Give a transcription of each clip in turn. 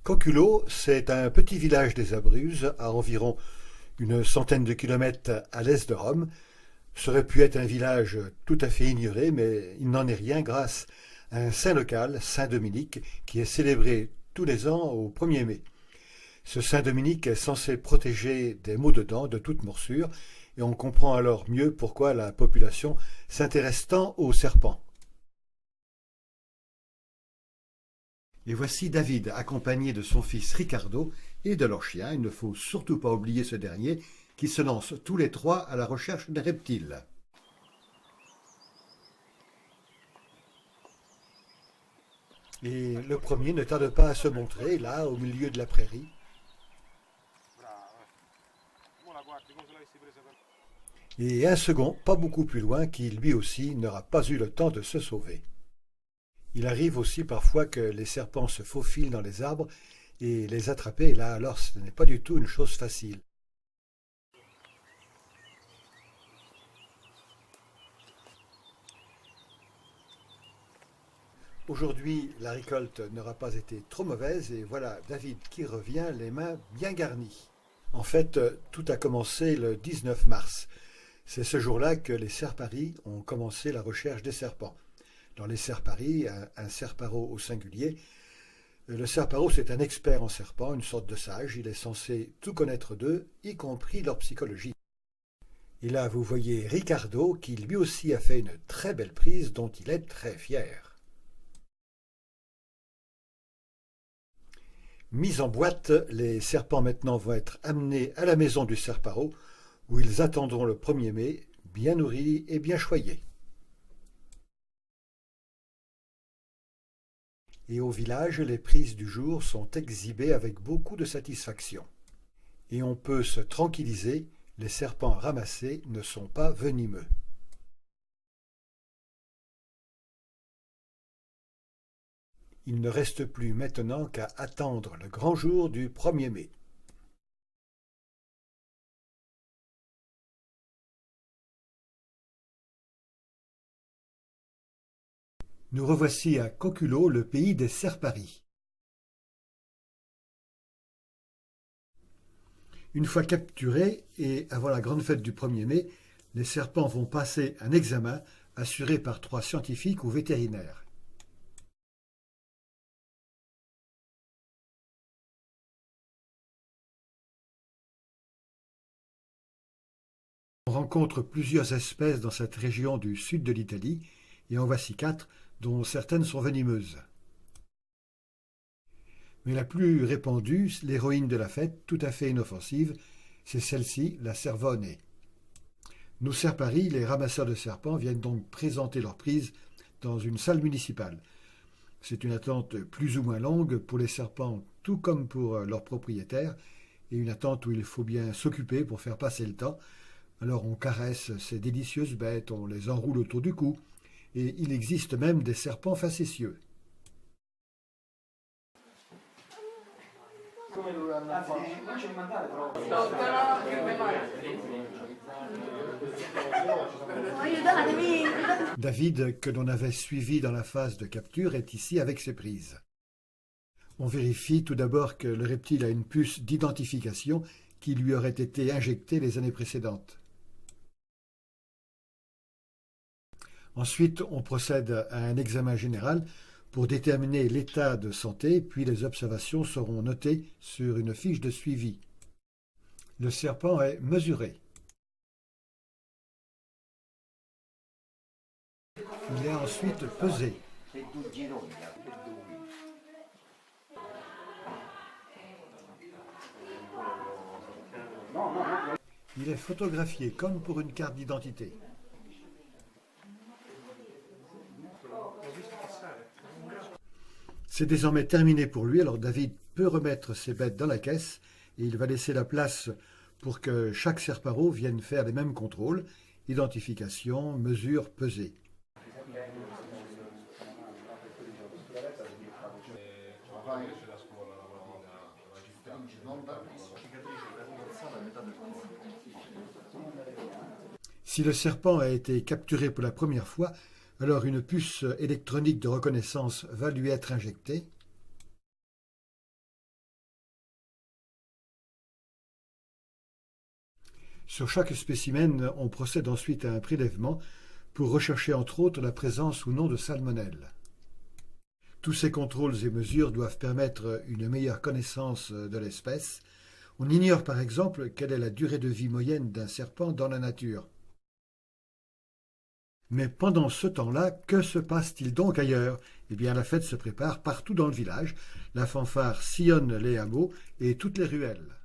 Coculot, c'est un petit village des Abruzzes, à environ une centaine de kilomètres à l'est de Rome. Ça aurait pu être un village tout à fait ignoré, mais il n'en est rien grâce à un saint local, Saint Dominique, qui est célébré tous les ans au 1er mai. Ce Saint Dominique est censé protéger des maux de dents, de toute morsure, et on comprend alors mieux pourquoi la population s'intéresse tant aux serpents. Et voici David, accompagné de son fils Ricardo et de leur chien, il ne faut surtout pas oublier ce dernier, qui se lancent tous les trois à la recherche des reptiles. Et le premier ne tarde pas à se montrer, là, au milieu de la prairie. Et un second, pas beaucoup plus loin, qui lui aussi n'aura pas eu le temps de se sauver. Il arrive aussi parfois que les serpents se faufilent dans les arbres et les attraper, là alors ce n'est pas du tout une chose facile. Aujourd'hui, la récolte n'aura pas été trop mauvaise et voilà David qui revient les mains bien garnies. En fait, tout a commencé le 19 mars. C'est ce jour-là que les serparis ont commencé la recherche des serpents. Dans les serparis, un serparo au singulier, le serparo c'est un expert en serpents, une sorte de sage, il est censé tout connaître d'eux, y compris leur psychologie. Et là vous voyez Ricardo qui lui aussi a fait une très belle prise dont il est très fier. Mis en boîte, les serpents maintenant vont être amenés à la maison du serparo où ils attendront le 1er mai, bien nourris et bien choyés. Et au village, les prises du jour sont exhibées avec beaucoup de satisfaction. Et on peut se tranquilliser, les serpents ramassés ne sont pas venimeux. Il ne reste plus maintenant qu'à attendre le grand jour du 1er mai. Nous revoici à Coculot, le pays des serparis. Une fois capturés et avant la grande fête du 1er mai, les serpents vont passer un examen assuré par 3 scientifiques ou vétérinaires. On rencontre plusieurs espèces dans cette région du sud de l'Italie, et en voici 4, dont certaines sont venimeuses. Mais la plus répandue, l'héroïne de la fête, tout à fait inoffensive, c'est celle-ci, la cervone. Nos serparis, les ramasseurs de serpents, viennent donc présenter leur prise dans une salle municipale. C'est une attente plus ou moins longue pour les serpents, tout comme pour leurs propriétaires, et une attente où il faut bien s'occuper pour faire passer le temps. Alors on caresse ces délicieuses bêtes, on les enroule autour du cou, et il existe même des serpents facétieux. David, que l'on avait suivi dans la phase de capture, est ici avec ses prises. On vérifie tout d'abord que le reptile a une puce d'identification qui lui aurait été injectée les années précédentes. Ensuite, on procède à un examen général pour déterminer l'état de santé, puis les observations seront notées sur une fiche de suivi. Le serpent est mesuré. Il est ensuite pesé. Il est photographié comme pour une carte d'identité. C'est désormais terminé pour lui, alors David peut remettre ses bêtes dans la caisse et il va laisser la place pour que chaque serparo vienne faire les mêmes contrôles, identification, mesure, pesée. Si le serpent a été capturé pour la première fois, alors une puce électronique de reconnaissance va lui être injectée. Sur chaque spécimen, on procède ensuite à un prélèvement pour rechercher entre autres la présence ou non de salmonelle. Tous ces contrôles et mesures doivent permettre une meilleure connaissance de l'espèce. On ignore par exemple quelle est la durée de vie moyenne d'un serpent dans la nature. Mais pendant ce temps-là, que se passe-t-il donc ailleurs? Eh bien, la fête se prépare partout dans le village. La fanfare sillonne les hameaux et toutes les ruelles.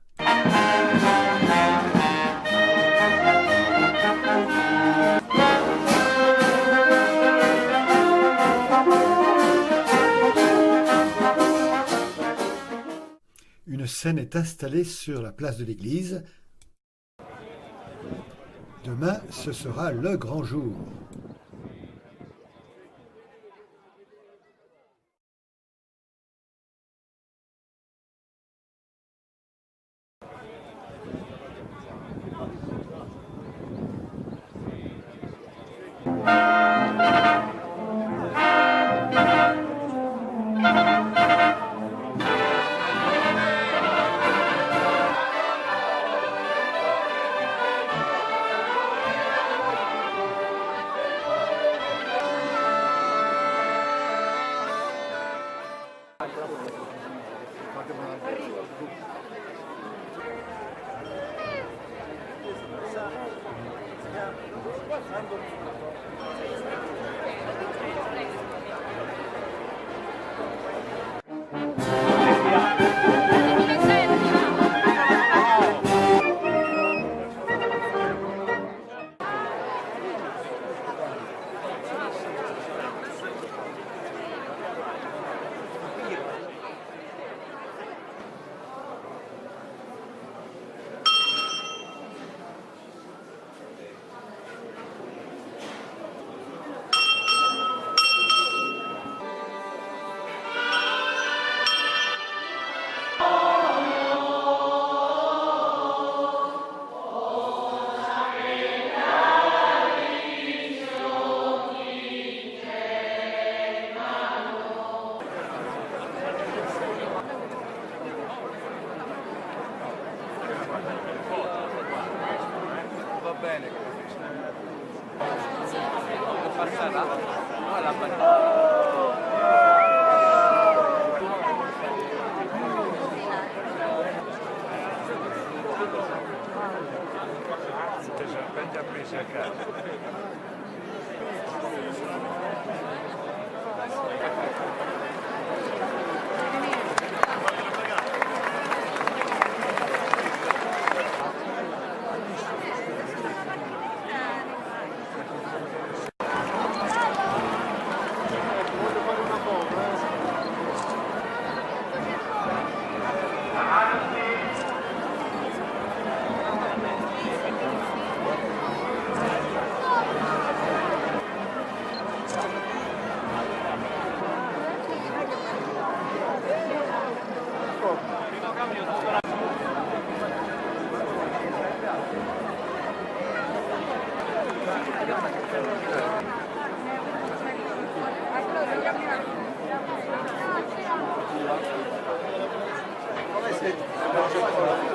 Une scène est installée sur la place de l'église. Demain, ce sera le grand jour. Come